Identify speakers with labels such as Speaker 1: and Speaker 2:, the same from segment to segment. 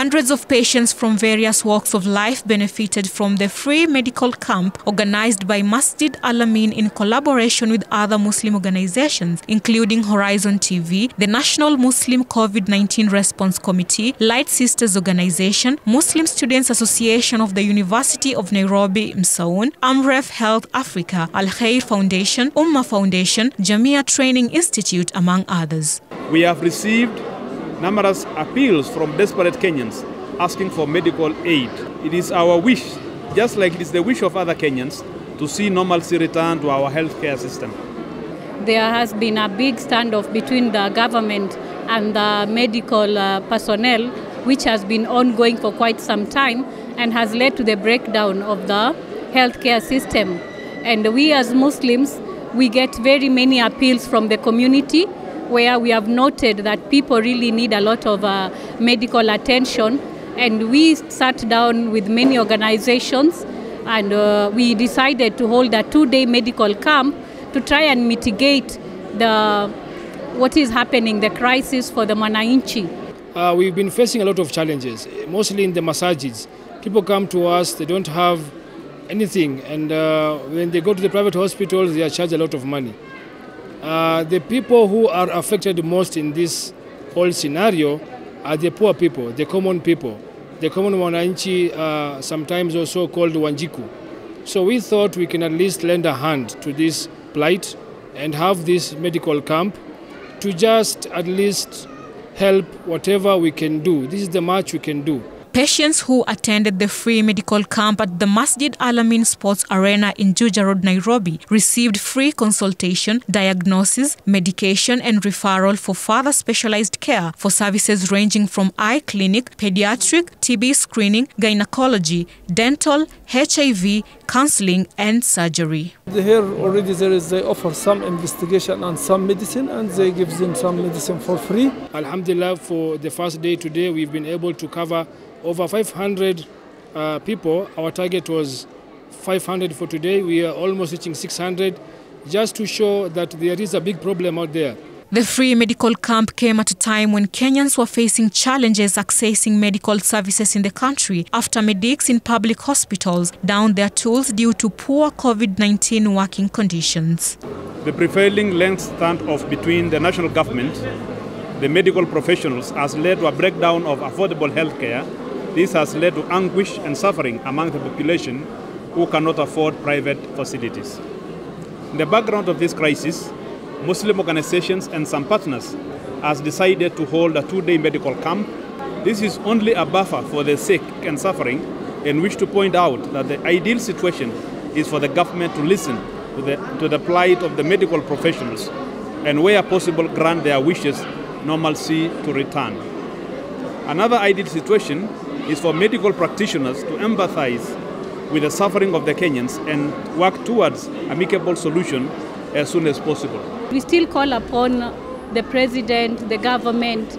Speaker 1: Hundreds of patients from various walks of life benefited from the free medical camp organized by Masjid Al-Amin in collaboration with other Muslim organizations, including HorizonTV, the National Muslim COVID-19 Response Committee, Light Sisters Organization, Muslim Students Association of the University of Nairobi, MSAUN, AMREF Health Africa, Al-Khair Foundation, Ummah Foundation, Jamia Training Institute, among others.
Speaker 2: We have received numerous appeals from desperate Kenyans asking for medical aid. It is our wish, just like it is the wish of other Kenyans, to see normalcy return to our healthcare system.
Speaker 3: There has been a big standoff between the government and the medical personnel, which has been ongoing for quite some time and has led to the breakdown of the healthcare system. And we as Muslims, we get very many appeals from the community where we have noted that people really need a lot of medical attention. And we sat down with many organizations and we decided to hold a 2-day medical camp to try and mitigate what is happening, the crisis for the Mwananchi.
Speaker 4: We've been facing a lot of challenges, mostly in the masajids. People come to us, they don't have anything, and when they go to the private hospitals, they are charged a lot of money. The people who are affected most in this whole scenario are the poor people, the common people. The common Mwananchi, sometimes also called Wanjiku. So we thought we can at least lend a hand to this plight and have this medical camp to just at least help whatever we can do. This is the much we can do.
Speaker 1: Patients who attended the free medical camp at the Masjid Al-Amin Sports Arena in Juja Road, Nairobi, received free consultation, diagnosis, medication and referral for further specialized care for services ranging from eye clinic, pediatric, TB screening, gynecology, dental, HIV, counseling and surgery.
Speaker 5: Here already they offer some investigation and some medicine, and they give them some medicine for free.
Speaker 4: Alhamdulillah, for the first day today, we've been able to cover over 500 people. Our target was 500 for today. We are almost reaching 600, just to show that there is a big problem out there.
Speaker 1: The free medical camp came at a time when Kenyans were facing challenges accessing medical services in the country after medics in public hospitals downed their tools due to poor COVID-19 working conditions.
Speaker 2: The prevailing length standoff between the national government, the medical professionals, has led to a breakdown of affordable health care. This has led to anguish and suffering among the population who cannot afford private facilities. In the background of this crisis, Muslim organizations and some partners has decided to hold a 2-day medical camp. This is only a buffer for the sick and suffering, and wish to point out that the ideal situation is for the government to listen to the plight of the medical professionals and where possible grant their wishes normalcy to return. Another ideal situation is for medical practitioners to empathize with the suffering of the Kenyans and work towards amicable solution as soon as possible.
Speaker 3: We still call upon the president, the government,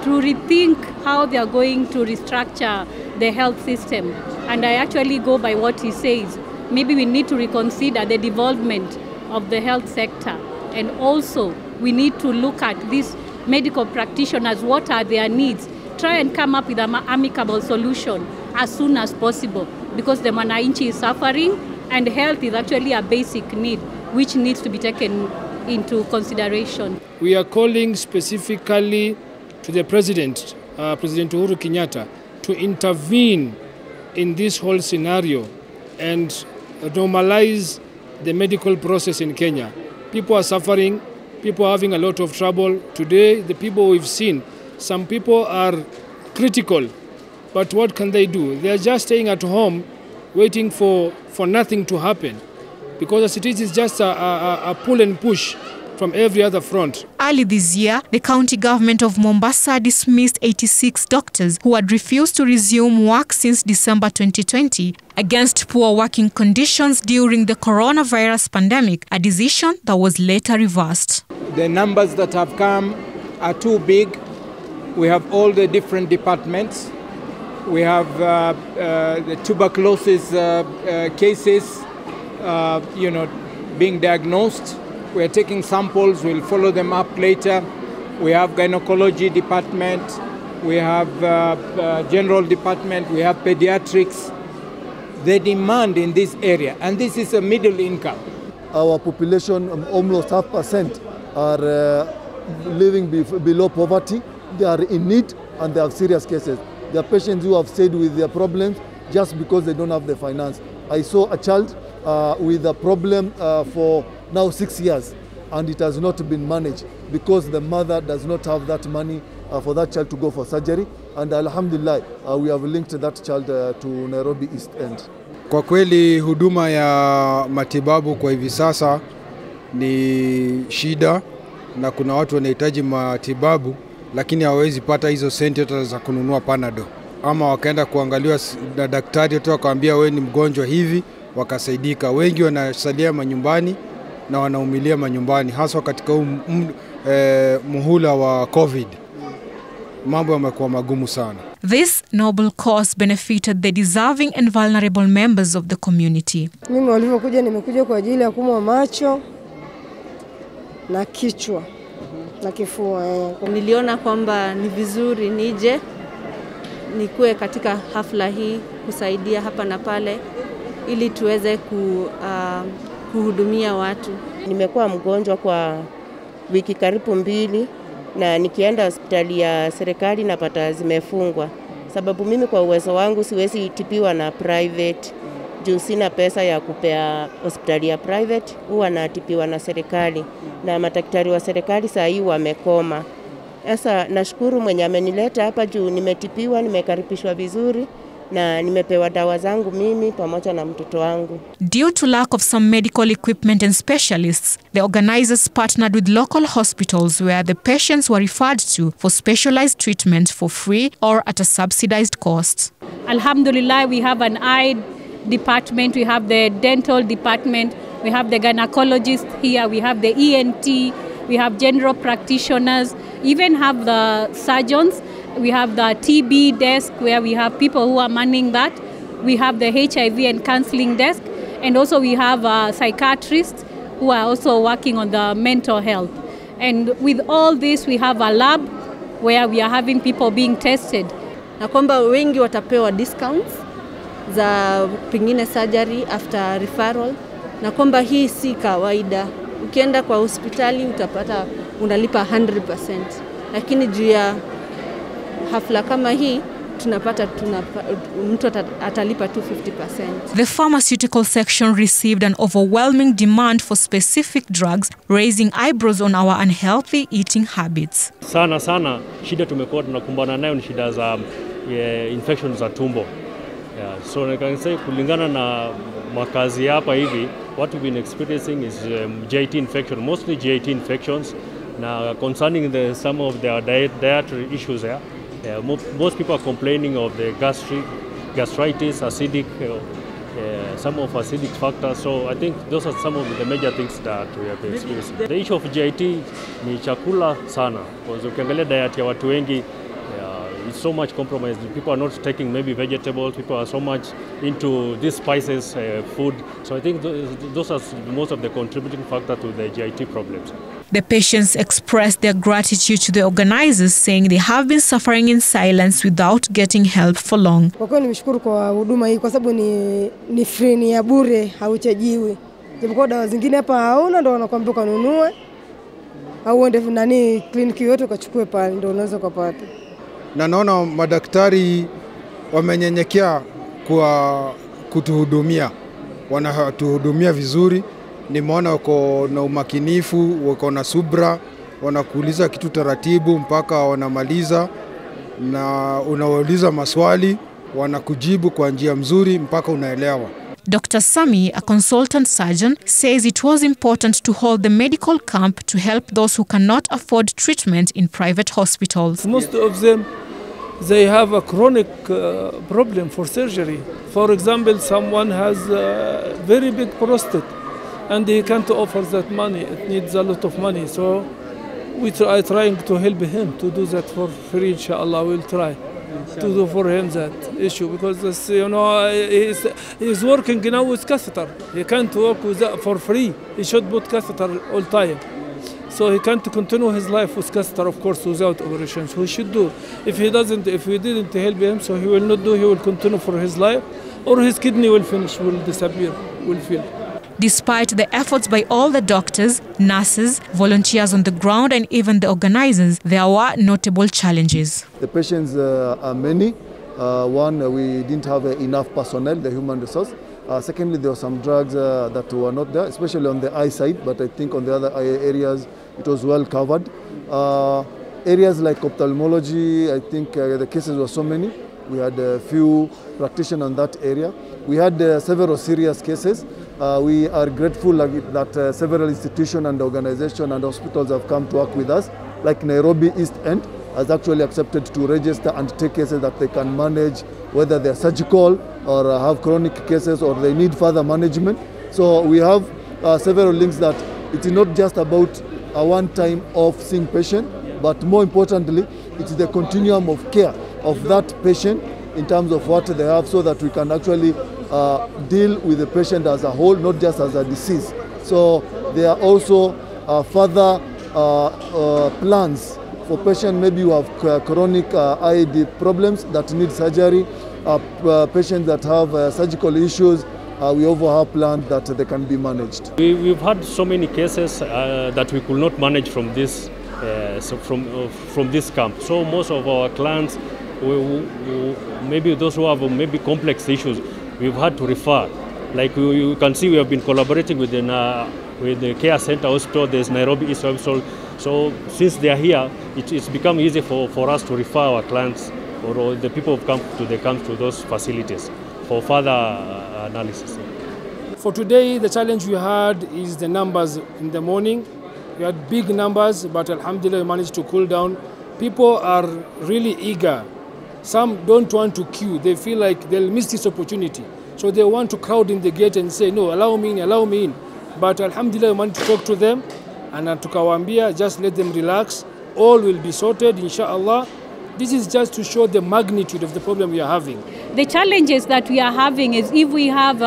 Speaker 3: to rethink how they are going to restructure the health system. And I actually go by what he says. Maybe we need to reconsider the development of the health sector. And also, we need to look at these medical practitioners, what are their needs, try and come up with an amicable solution as soon as possible, because the Mwananchi is suffering and health is actually a basic need which needs to be taken into consideration.
Speaker 4: We are calling specifically to the President, President Uhuru Kenyatta, to intervene in this whole scenario and normalize the medical process in Kenya. People are suffering, people are having a lot of trouble. Today, the people we've seen, some people are critical, but what can they do? They are just staying at home, waiting for nothing to happen, because as it is just a pull and push from every other front.
Speaker 1: Early this year, the county government of Mombasa dismissed 86 doctors who had refused to resume work since December 2020 against poor working conditions during the coronavirus pandemic, a decision that was later reversed.
Speaker 6: The numbers that have come are too big. We have all the different departments. We have the tuberculosis cases, being diagnosed. We are taking samples, we'll follow them up later. We have gynecology department, we have general department, we have pediatrics. The demand in this area, and this is a middle income.
Speaker 7: Our population, almost 0.5%, are living below poverty. They are in need and they have serious cases. There are patients who have stayed with their problems just because they don't have the finance. I saw a child with a problem for now 6 years, and it has not been managed because the mother does not have that money for that child to go for surgery. And alhamdulillah, we have linked that child to Nairobi East End.
Speaker 8: Kwa kweli huduma ya matibabu kwa hivi sasa ni shida, na kuna watu wanahitaji matibabu lakini hawezi pata hizo senti za kununua Panado, ama wakaenda kuangaliwa na daktari tu akawaambia wewe ni mgonjwa hivi wakasaidika. Wengi wanasalia manyumbani na wanaumilia manyumbani, hasa katika muhula wa COVID. Mambo yamekuwa magumu sana.
Speaker 1: This noble cause benefited the deserving and vulnerable members of the community.
Speaker 9: Mimi walivyokuja nimekuja kwa ajili ya kumwa macho na kichwa na kifua.
Speaker 10: Niliona kwamba ni vizuri nije nikuwe katika hafla hii kusaidia hapa na pale ili tuweze kuhudumia watu.
Speaker 11: Nimekuwa mgonjwa kwa wiki karibu 2 na nikienda hospitali ya serikali napata zimefungwa. Sababu mimi kwa uwezo wangu siwezi tibiwa na private. Juu sina pesa ya kupea hospitali ya private, huwa natibiwa na serikali. Na madaktari wa serikali saa hii wamekoma. Sasa nashukuru mwenye amenileta hapa juu nimetibiwa, nimekaribishwa vizuri na nimepewa dawa zangu mimi pamoja na mtoto wangu.
Speaker 1: Due to lack of some medical equipment and specialists, the organizers partnered with local hospitals where the patients were referred to for specialized treatment for free or at a subsidized cost.
Speaker 3: Alhamdulillah, we have an eye department, we have the dental department, we have the gynecologist here, we have the ENT, we have general practitioners, even have the surgeons. We have the TB desk where we have people who are manning that. We have the HIV and counseling desk. And also we have psychiatrists who are also working on the mental health. And with all this, we have a lab where we are having people being tested.
Speaker 10: Na kwamba wengi watapewa discounts za pengine surgery after referral. Na kwamba hii si kawaida. Ukienda kwa hospitali utapata unalipa 100%. Lakini juu ya hafla kama hii tunapata mtu atalipa tu 50%.
Speaker 1: The pharmaceutical section received an overwhelming demand for specific drugs, raising eyebrows on our unhealthy eating habits.
Speaker 12: Sana shida tumekuwa tunakumbana nayo ni shida za infections za tumbo. So I can say kulingana na makazi hapa hivi, what we've been experiencing is GIT infection, mostly GIT infections. Now concerning some of their dietary issues here, most people are complaining of the gastritis, acidic, some of acidic factors. So I think those are some of the major things that we have experienced. The issue of GIT ni chakula sana, because ukiangalia diet ya watu wengi it's so much compromised. People are not taking maybe vegetables. People are so much into these spices food. So I think those are most of the contributing factor to the GIT problems.
Speaker 1: The patients expressed their gratitude to the organizers, saying they have been suffering in silence without getting help for long.
Speaker 9: Kwa kweli nimeshukuru kwa huduma hii kwa sababu ni free, ni ya bure, hauchajiwi. Japokuwa dawa zingine hapa hauna, ndio wanakuambia kanunue au uende kliniki yote ukachukue pale ndio unaweza kupata.
Speaker 8: Na naona madaktari wamenyenyekea kwa kutuhudumia, wanatuhudumia vizuri. Nimeona wako na umakinifu, wako na subra, wanakuuliza kitu taratibu mpaka wanamaliza, na unawauliza maswali, wanakujibu kwa njia mzuri mpaka unaelewa.
Speaker 1: Dr. Sami, a consultant surgeon, says it was important to hold the medical camp to help those who cannot afford treatment in private hospitals.
Speaker 5: Most of them, they have a chronic problem for surgery. For example, someone has a very big prostate and he can't offer that money. It needs a lot of money. So we are trying to help him to do that for free, inshallah. We'll try to do for him that issue because this, he's working now with catheter. He can't work with that for free. He should put catheter all time. So he can't continue his life with catheter, of course, without operations. He should do. If we didn't help him, so he will not do, he will continue for his life, or his kidney will finish, will disappear, will fail.
Speaker 1: Despite the efforts by all the doctors, nurses, volunteers on the ground and even the organizers, there were notable challenges.
Speaker 7: The patients are many. One, we didn't have enough personnel, the human resource. Secondly, there were some drugs that were not there, especially on the eye side, but I think on the other areas it was well covered. Areas like ophthalmology, I think the cases were so many. We had a few practitioners in that area. We had several serious cases. We are grateful that several institutions and organizations and hospitals have come to work with us, like Nairobi East End has actually accepted to register and take cases that they can manage, whether they're surgical or have chronic cases or they need further management. So we have several links that it's not just about a one-time of seeing patient, but more importantly, it's the continuum of care of that patient in terms of what they have, so that we can actually deal with the patient as a whole, not just as a disease. So there are also further plans for patients maybe who have chronic eye problems that need surgery, patients that have surgical issues. We also have plans that they can be managed.
Speaker 12: We've had so many cases that we could not manage from this from this camp. So most of our clients, maybe those who have maybe complex issues, we've had to refer. Like you can see, we have been collaborating with the care center hospital. There's Nairobi East Hospital. So since they are here, it's become easy for us to refer our clients or the people who come to the camps to those facilities for further analysis.
Speaker 4: For today, the challenge we had is the numbers in the morning. We had big numbers, but alhamdulillah, we managed to cool down. People are really eager. Some don't want to queue. They feel like they'll miss this opportunity. So they want to crowd in the gate and say, no, allow me in, allow me in. But alhamdulillah, we managed to talk to them and tukawambia, just let them relax. All will be sorted, inshallah. This is just to show the magnitude of the problem we are having.
Speaker 3: The challenges that we are having is if we have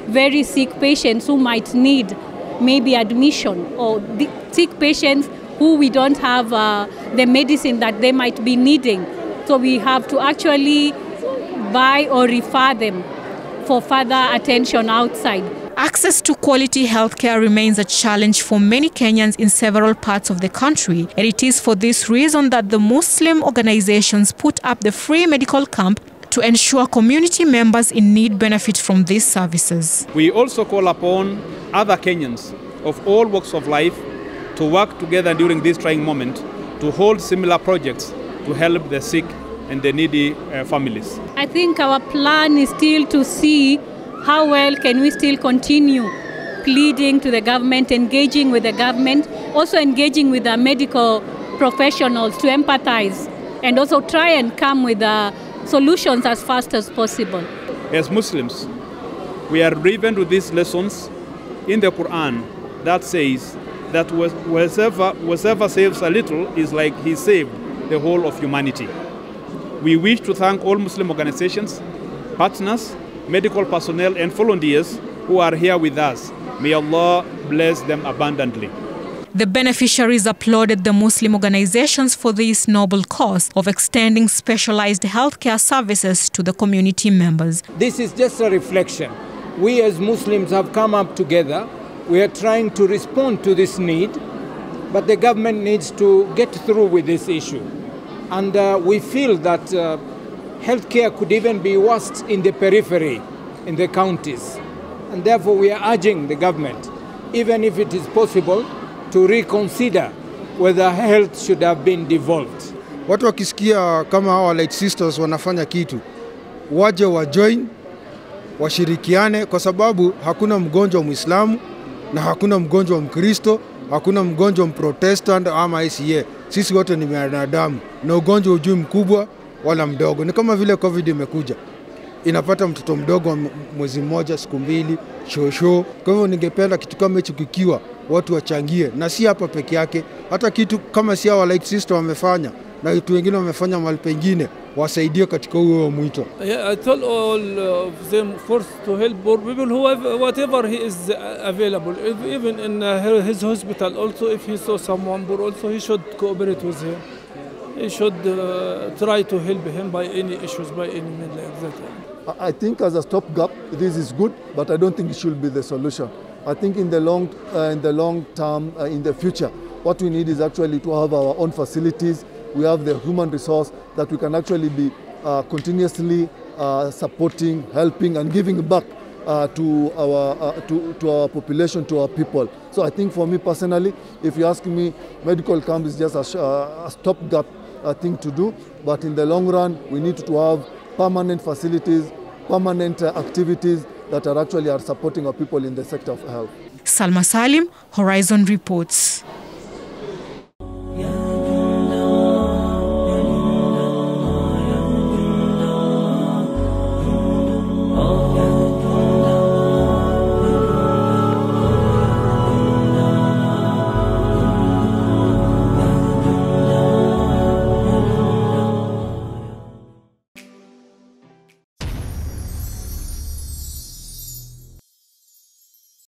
Speaker 3: very sick patients who might need maybe admission, or the sick patients who we don't have the medicine that they might be needing. So we have to actually buy or refer them for further attention outside.
Speaker 1: Access to quality healthcare remains a challenge for many Kenyans in several parts of the country, and it is for this reason that the Muslim organizations put up the free medical camp to ensure community members in need benefit from these services.
Speaker 2: We also call upon other Kenyans of all walks of life to work together during this trying moment to hold similar projects to help the sick and the needy families.
Speaker 3: I think our plan is still to see how well can we still continue pleading to the government, engaging with the government, also engaging with the medical professionals to empathize and also try and come with solutions as fast as possible.
Speaker 2: As Muslims, we are driven to these lessons in the Quran that says that whoever saves a little is like he saved the whole of humanity. We wish to thank all Muslim organizations, partners, medical personnel and volunteers who are here with us. May Allah bless them abundantly.
Speaker 1: The beneficiaries applauded the Muslim organizations for this noble cause of extending specialized healthcare services to the community members.
Speaker 6: This is just a reflection. We as Muslims have come up together. We are trying to respond to this need, but the government needs to get through with this issue. And we feel that healthcare could even be worse in the periphery, in the counties. And therefore we are urging the government, even if it is possible, to reconsider whether health should have been devolved.
Speaker 8: Watu wakisikia kama hawa Light Sisters wanafanya kitu, waje wa join, washirikiane, kwa sababu hakuna mgonjwa Muislamu na hakuna mgonjwa Mkristo, hakuna mgonjwa Mprotestant ama ICA. Sisi wote ni binadamu na ugonjwa ujui mkubwa wala mdogo. Ni kama vile COVID imekuja, inapata mtoto mdogo mwezi mmoja, siku mbili, shosho. Kwa hivyo ningependa kitu kama hicho kikiwa watu wachangie, na si hapa peke yake, hata kitu kama si hawa Light Sister wamefanya, na watu wengine wamefanya mahali pengine, wasaidie katika huo mwito.
Speaker 5: Yeah, I told all of them first to help poor people, whatever he is available, even in his hospital. Also, if he saw someone poor, also he should cooperate with him. He should try to help him by any issues, by any means like that.
Speaker 7: I think as a stopgap, this is good, but I don't think it should be the solution. I think in the long term, in the future, what we need is actually to have our own facilities. We have the human resource that we can actually be continuously supporting, helping, and giving back to our population, to our people. So I think for me personally, if you ask me, medical camp is just a stopgap thing to do. But in the long run, we need to have permanent facilities, permanent activities that are supporting our people in the sector of health.
Speaker 1: Salma Salim, Horizon reports.